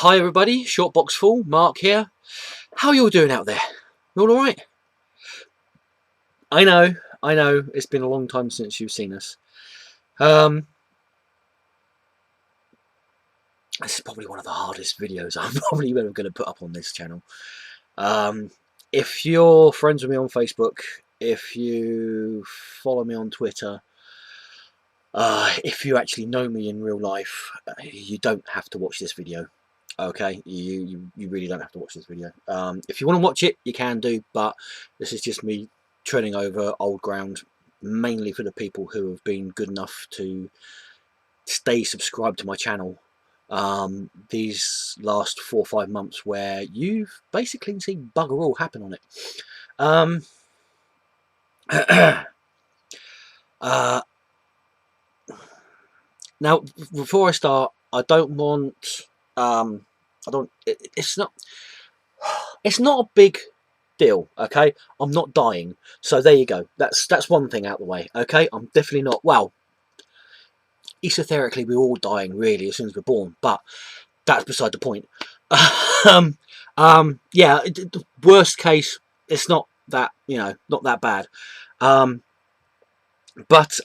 Hi everybody, Shortbox Full, Mark here. How are you all doing out there? You all alright? I know, it's been a long time since you've seen us. This is probably one of the hardest videos I'm probably ever going to put up on this channel. If you're friends with me on Facebook, if you follow me on Twitter, if you actually know me in real life, you don't have to watch this video. Okay, you really don't have to watch this video. If you want to watch it, you can do, but this is just me treading over old ground, mainly for the people who have been good enough to stay subscribed to my channel these last 4 or 5 months, where you've basically seen bugger all happen on it. Now, before I start, I don't want it's not a big deal, okay? I'm not dying, so there you go. That's one thing out the way, okay? I'm definitely not. Well, esoterically, we're all dying really as soon as we're born, but that's beside the point. Yeah, the worst case, it's not that, not that bad. But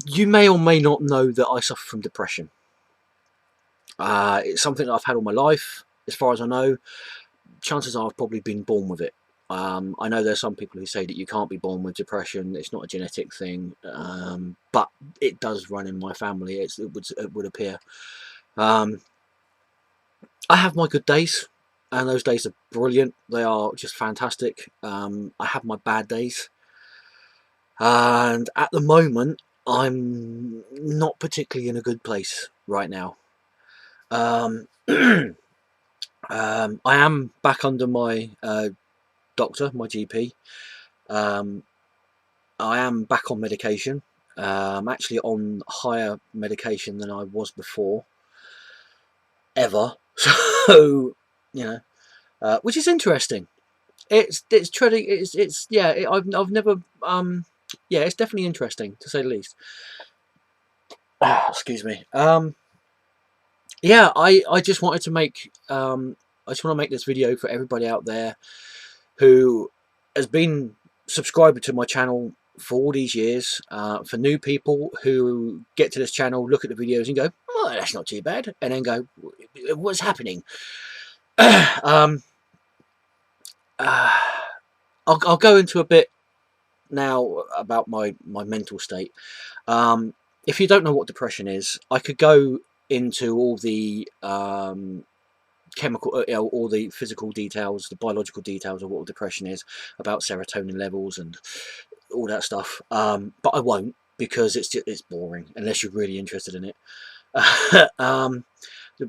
you may or may not know that I suffer from depression. It's something that I've had all my life, as far as I know. Chances are I've probably been born with it. I know there's some people who say that you can't be born with depression, it's not a genetic thing, but it does run in my family, it would appear. I have my good days, and those days are brilliant, they are just fantastic. I have my bad days, and at the moment I'm not particularly in a good place right now. I am back under my doctor, my GP. I am back on medication. I'm actually on higher medication than I was before, ever. So, which is interesting. It's treading. I've never. Yeah, it's definitely interesting to say the least. Excuse me. Yeah, I just wanted to make. I just want to make this video for everybody out there who has been subscribed to my channel for all these years. For new people who get to this channel, look at the videos and go, oh, that's not too bad, and then go, what's happening? I'll go into a bit now about my mental state. If you don't know what depression is, I could go into all the chemical, all the physical details, the biological details of what depression is, about serotonin levels and all that stuff, but I won't, because it's boring unless you're really interested in it.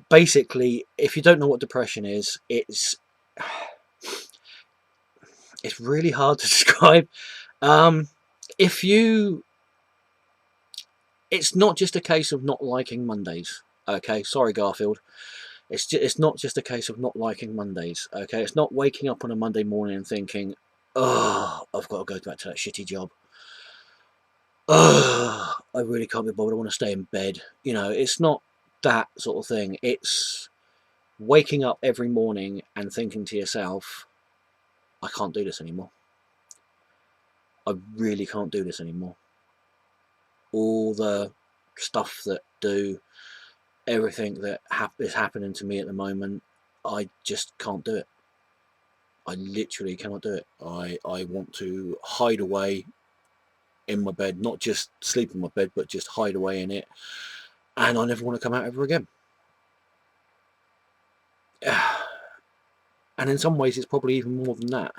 Basically, if you don't know what depression is, it's really hard to describe. It's not just a case of not liking Mondays. Okay, sorry Garfield. It's not just a case of not liking Mondays. Okay, it's not waking up on a Monday morning and thinking, oh, I've got to go back to that shitty job. Oh, I really can't be bothered. I want to stay in bed. It's not that sort of thing. It's waking up every morning and thinking to yourself, I can't do this anymore. I really can't do this anymore. All the stuff that everything that is happening to me at the moment, I just can't do it. I literally cannot do it. I want to hide away in my bed, not just sleep in my bed, but just hide away in it, and I never want to come out ever again. And in some ways it's probably even more than that.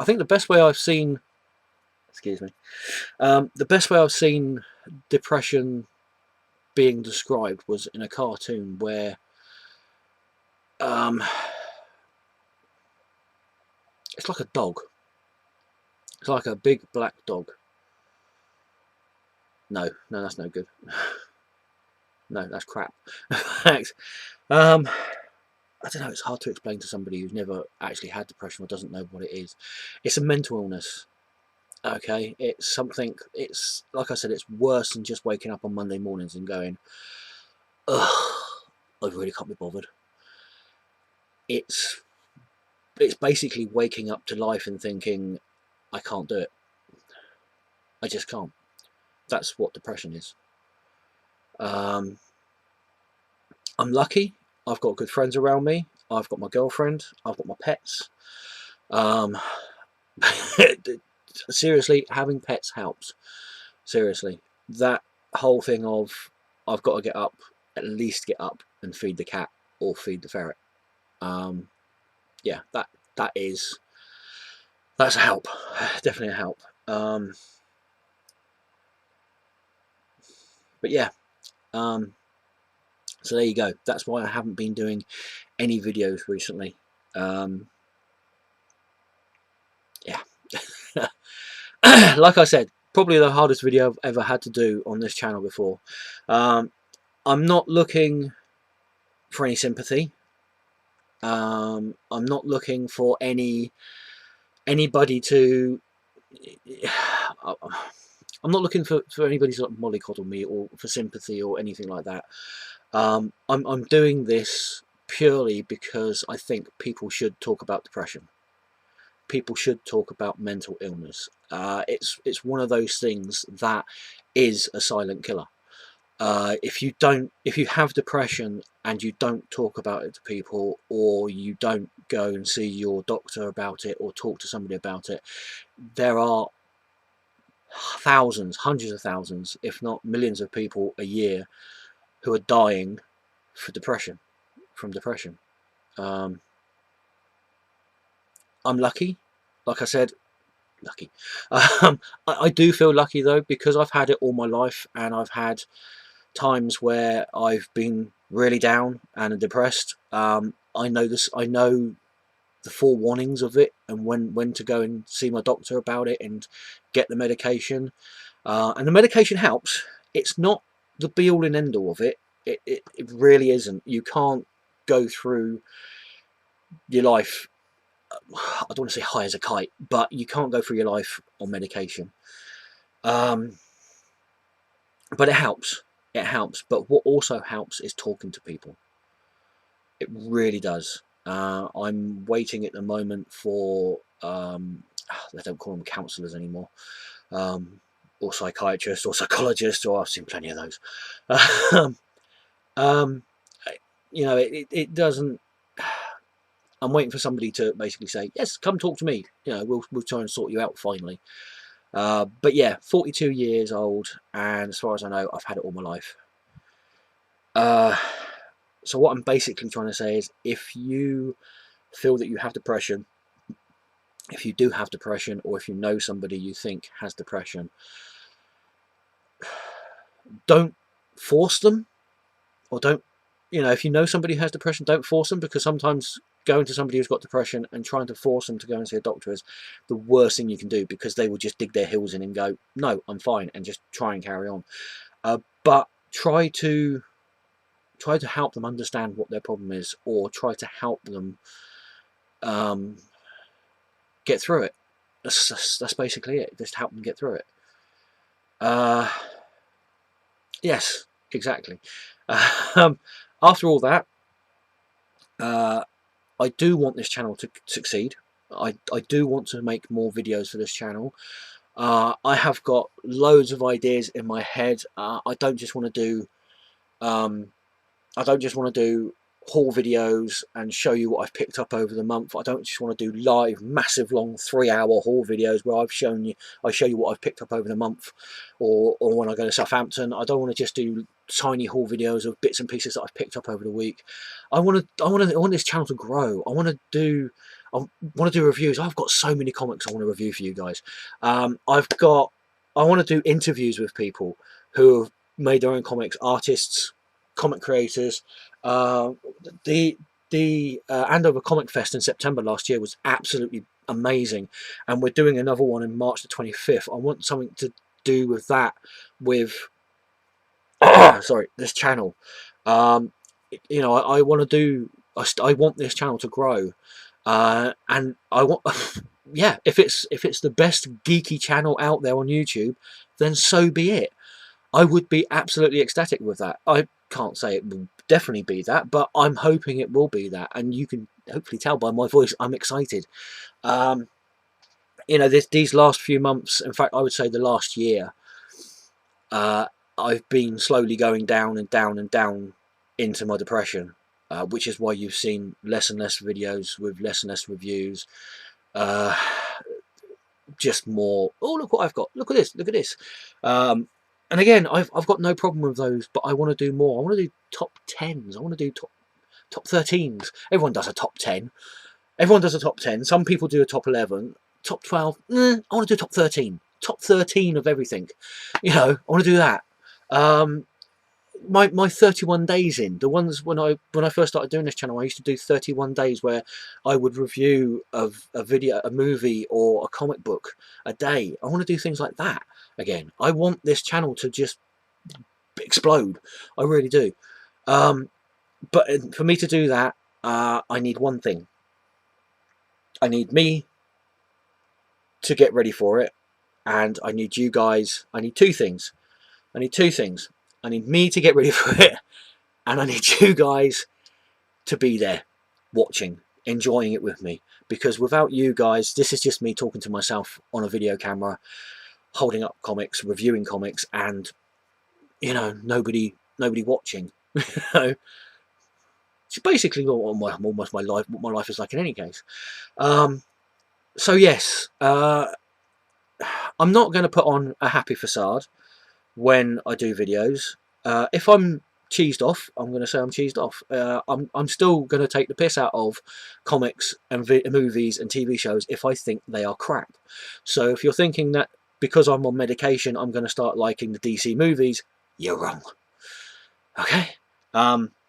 I think the best way I've seen, the best way I've seen depression being described was in a cartoon where it's like a dog. It's like a big black dog. No, that's no good. No, that's crap. Thanks. I don't know, it's hard to explain to somebody who's never actually had depression or doesn't know what it is. It's a mental illness. Okay, it's something. It's like I said, it's worse than just waking up on Monday mornings and going, ugh, I really can't be bothered. It's it's basically waking up to life and thinking, I can't do it. I just can't. That's what depression is. Um, I'm lucky. I've got good friends around me. I've got my girlfriend. I've got my pets. Um, seriously, having pets helps. Seriously, that whole thing of I've got to get up, at least get up and feed the cat or feed the ferret. Um, yeah, that's a help. Definitely a help. But yeah, um, so there you go. That's why I haven't been doing any videos recently. Yeah. Like I said, probably the hardest video I've ever had to do on this channel before. I'm not looking for any sympathy. I'm not looking for anybody to. I'm not looking for anybody to like mollycoddle me or for sympathy or anything like that. I'm doing this purely because I think people should talk about depression. People should talk about mental illness. It's one of those things that is a silent killer. If you have depression and you don't talk about it to people, or you don't go and see your doctor about it or talk to somebody about it, there are thousands, hundreds of thousands, if not millions of people a year who are dying for depression, from depression. Um, I'm lucky, like I said, lucky. I do feel lucky though, because I've had it all my life, and I've had times where I've been really down and depressed. I know this. I know the forewarnings of it, and when to go and see my doctor about it and get the medication. And the medication helps. It's not the be all and end all of it. It really isn't. You can't go through your life, I don't want to say high as a kite, but you can't go through your life on medication. Um, but it helps. It helps. But what also helps is talking to people. It really does. I'm waiting at the moment for, they don't call them counsellors anymore, or psychiatrists or psychologists, or I've seen plenty of those. um, you know, it doesn't. I'm waiting for somebody to basically say, yes, come talk to me. You know, we'll try and sort you out finally. But yeah, 42 years old, and as far as I know, I've had it all my life. So what I'm basically trying to say is, if you feel that you have depression, if you do have depression, or if you know somebody you think has depression, don't force them, or don't, you know, if you know somebody who has depression, don't force them, because sometimes going to somebody who's got depression and trying to force them to go and see a doctor is the worst thing you can do, because they will just dig their heels in and go, no, I'm fine, and just try and carry on. But try to help them understand what their problem is, or try to help them get through it. That's basically it. Just help them get through it. Yes, exactly. After all that, I do want this channel to succeed. I do want to make more videos for this channel. I have got loads of ideas in my head. I don't just want to do haul videos and show you what I've picked up over the month. I don't just want to do live, massive, long 3-hour haul videos where I show you what I've picked up over the month, or when I go to Southampton. I don't want to just do tiny haul videos of bits and pieces that I've picked up over the week. I want this channel to grow. I want to do reviews. I've got so many comics I want to review for you guys. I want to do interviews with people who have made their own comics, artists, comic creators. The Andover Comic Fest in September last year was absolutely amazing, and we're doing another one in March the 25th. I want something to do with that, with sorry, this channel. You know, I want to do. I want this channel to grow, and I want yeah, if it's the best geeky channel out there on YouTube, then so be it. I would be absolutely ecstatic with that. I can't say it will definitely be that, but I'm hoping it will be that, and you can hopefully tell by my voice I'm excited. You know, these last few months, in fact I would say the last year, I've been slowly going down and down and down into my depression, which is why you've seen less and less videos with less and less reviews. Just more, oh look what I've got, look at this, look at this. And again, I've got no problem with those, but I want to do more. I want to do top 10s. I want to do top 13s. Everyone does a top 10. Everyone does a top 10. Some people do a top 11. Top 12. I want to do top 13. Top 13 of everything. You know, I want to do that. My 31 days in, the ones when I first started doing this channel, I used to do 31 days where I would review a video, a movie, or a comic book a day. I want to do things like that again. I want this channel to just explode. I really do. But for me to do that, I need one thing. I need me to get ready for it, and I need you guys. I need two things. I need two things. I need me to get ready for it, and I need you guys to be there, watching, enjoying it with me. Because without you guys, this is just me talking to myself on a video camera, holding up comics, reviewing comics, and you know, nobody watching. You know, it's basically almost my life. What my life is like in any case. So yes, I'm not going to put on a happy facade when I do videos. If I'm cheesed off, I'm going to say I'm cheesed off. I'm still going to take the piss out of comics and movies and TV shows if I think they are crap. So if you're thinking that because I'm on medication I'm going to start liking the DC movies, you're wrong. Okay.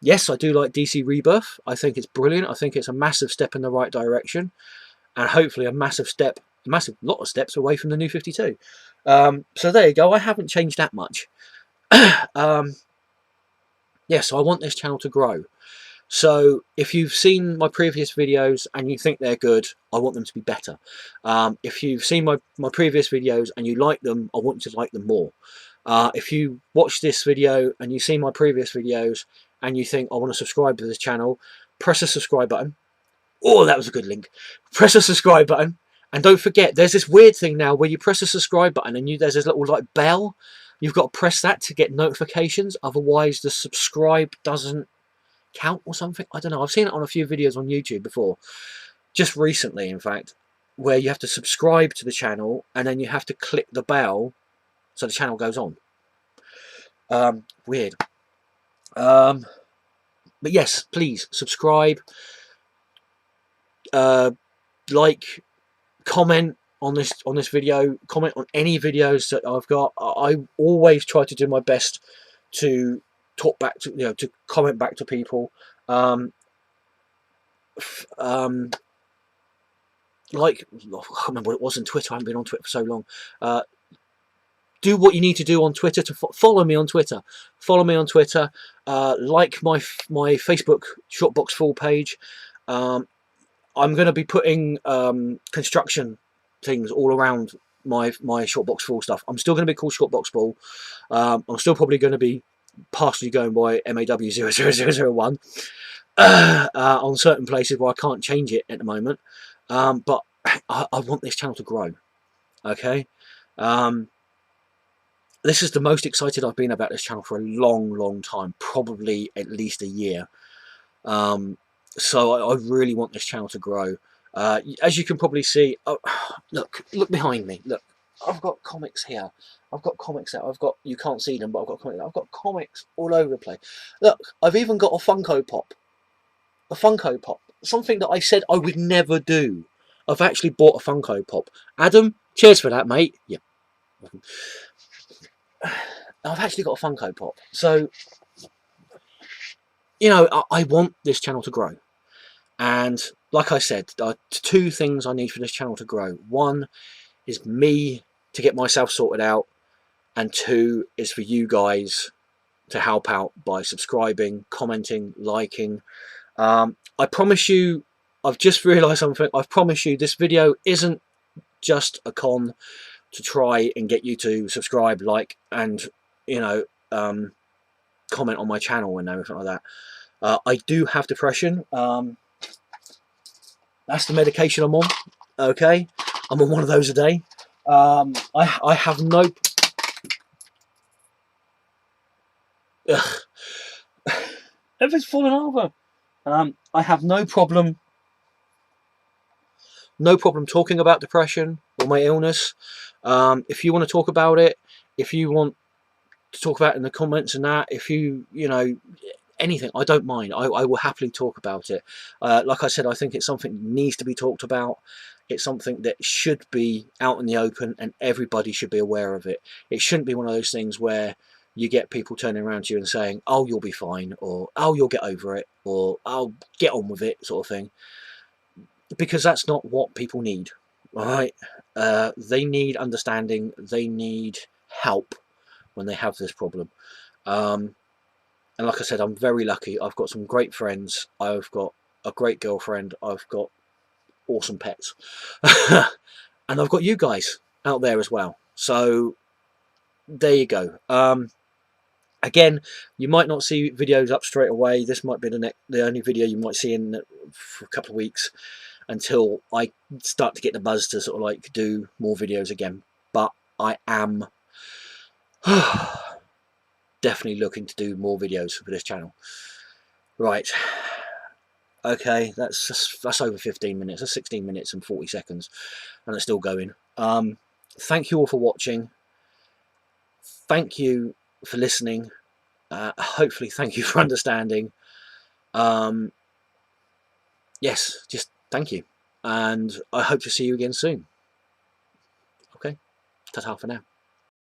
Yes, I do like DC Rebirth. I think it's brilliant. I think it's a massive step in the right direction, and hopefully a massive lot of steps away from the New 52. So there you go. I haven't changed that much. Yeah, so I want this channel to grow. So if you've seen my previous videos and you think they're good, I want them to be better. If you've seen my previous videos and you like them, I want you to like them more. If you watch this video and you see my previous videos and you think I want to subscribe to this channel, press the subscribe button. Oh, that was a good link. Press the subscribe button. And don't forget, there's this weird thing now where you press the subscribe button and there's this little like bell. You've got to press that to get notifications. Otherwise, the subscribe doesn't count or something. I don't know. I've seen it on a few videos on YouTube before. Just recently, in fact, where you have to subscribe to the channel and then you have to click the bell so the channel goes on. Weird. But yes, please subscribe. Like, comment on this video, comment on any videos that I've got. I always try to do my best to talk back to, to comment back to people. Like, I can't remember what it was on Twitter. I haven't been on Twitter for so long. Do what you need to do on Twitter to follow me on Twitter. Follow me on Twitter. Like my Facebook Shortbox Full page. I'm going to be putting construction things all around my Shortbox Full stuff. I'm still going to be called Shortbox Ball. I'm still probably going to be partially going by MAW00001 on certain places where I can't change it at the moment. But I want this channel to grow. Okay. This is the most excited I've been about this channel for a long time, probably at least a year. So I really want this channel to grow. As you can probably see, look behind me. Look, I've got comics here. I've got comics out. You can't see them, but I've got comics all over the place. Look, I've even got a Funko Pop. A Funko Pop. Something that I said I would never do. I've actually bought a Funko Pop. Adam, cheers for that, mate. Yeah. I've actually got a Funko Pop. So, I want this channel to grow. And like I said, there are two things I need for this channel to grow. One is me to get myself sorted out, and two is for you guys to help out by subscribing, commenting, liking. I promise you, I've just realised something. I promise you this video isn't just a con to try and get you to subscribe, like, and comment on my channel and everything like that. I do have depression. That's the medication I'm on. Okay, I'm on one of those a day. I have no. Ugh. Everything's falling over. I have no problem talking about depression or my illness. If you want to talk about it, if you want to talk about it in the comments and that, if you anything, I don't mind. I will happily talk about it. Like I said, I think it's something that needs to be talked about. It's something that should be out in the open and everybody should be aware of it. It shouldn't be one of those things where you get people turning around to you and saying, oh, you'll be fine, or oh, you'll get over it, or I'll get on with it, sort of thing. Because that's not what people need, right? They need understanding. They need help when they have this problem. And like I said, I'm very lucky. I've got some great friends. I've got a great girlfriend. I've got awesome pets. And I've got you guys out there as well. So there you go. Again, you might not see videos up straight away. This might be the only video you might see for a couple of weeks until I start to get the buzz to sort of like do more videos again. But I am definitely looking to do more videos for this channel. Right. Okay, that's over 15 minutes. That's 16 minutes and 40 seconds, and it's still going. Thank you all for watching. Thank you for listening. Hopefully, thank you for understanding. Yes, just thank you, and I hope to see you again soon. Okay, ta-ta for now.